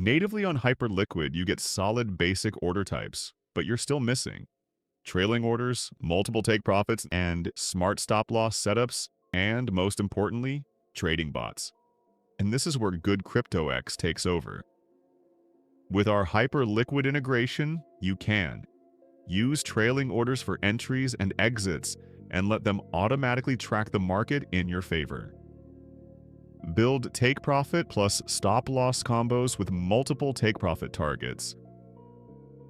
Natively on Hyperliquid, you get solid basic order types, but you're still missing trailing orders, multiple take profits, and smart stop-loss setups, and most importantly, trading bots. And this is where good CryptoX takes over. With our Hyperliquid integration, you can use trailing orders for entries and exits and let them automatically track the market in your favor. Build take profit plus stop loss combos with multiple take profit targets.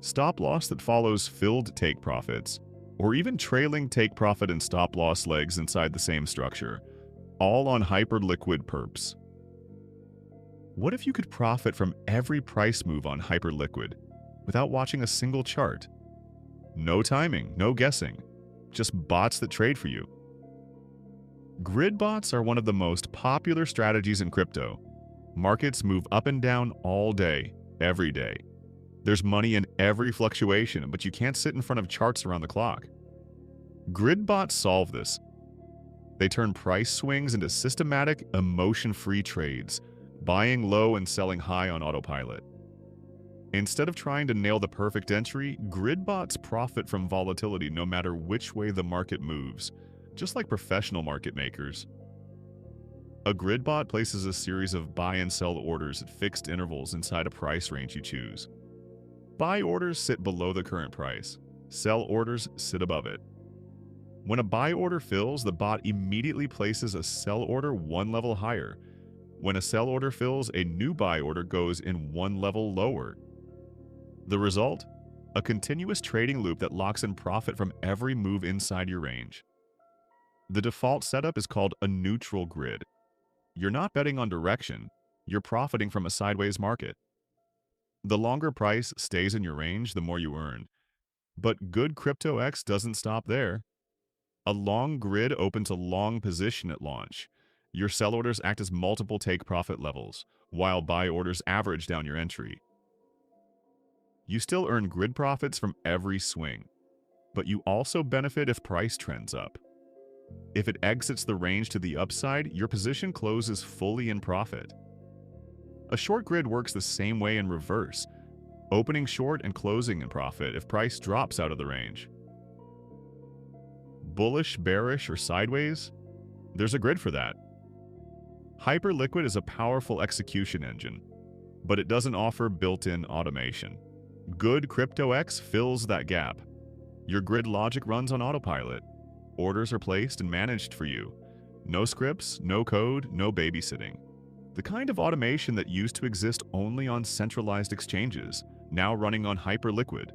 Stop loss that follows filled take profits, or even trailing take profit and stop loss legs inside the same structure, all on Hyperliquid perps. What if you could profit from every price move on Hyperliquid without watching a single chart? No timing, no guessing, just bots that trade for you. Grid bots are one of the most popular strategies in crypto. Markets move up and down all day, every day. There's money in every fluctuation, but you can't sit in front of charts around the clock. Grid bots solve this. They turn price swings into systematic, emotion-free trades, buying low and selling high on autopilot. Instead of trying to nail the perfect entry, grid bots profit from volatility no matter which way the market moves, just like professional market makers. A grid bot places a series of buy and sell orders at fixed intervals inside a price range you choose. Buy orders sit below the current price. Sell orders sit above it. When a buy order fills, the bot immediately places a sell order one level higher. When a sell order fills, a new buy order goes in one level lower. The result? A continuous trading loop that locks in profit from every move inside your range. The default setup is called a neutral grid. You're not betting on direction, you're profiting from a sideways market. The longer price stays in your range, the more you earn. But good CryptoX doesn't stop there. A long grid opens a long position at launch. Your sell orders act as multiple take profit levels, while buy orders average down your entry. You still earn grid profits from every swing, but you also benefit if price trends up. If it exits the range to the upside, your position closes fully in profit. A short grid works the same way in reverse, opening short and closing in profit if price drops out of the range. Bullish, bearish, or sideways? There's a grid for that. Hyperliquid is a powerful execution engine, but it doesn't offer built-in automation. Good CryptoX fills that gap. Your grid logic runs on autopilot. Orders are placed and managed for you. No scripts, no code, no babysitting. The kind of automation that used to exist only on centralized exchanges, now running on Hyperliquid.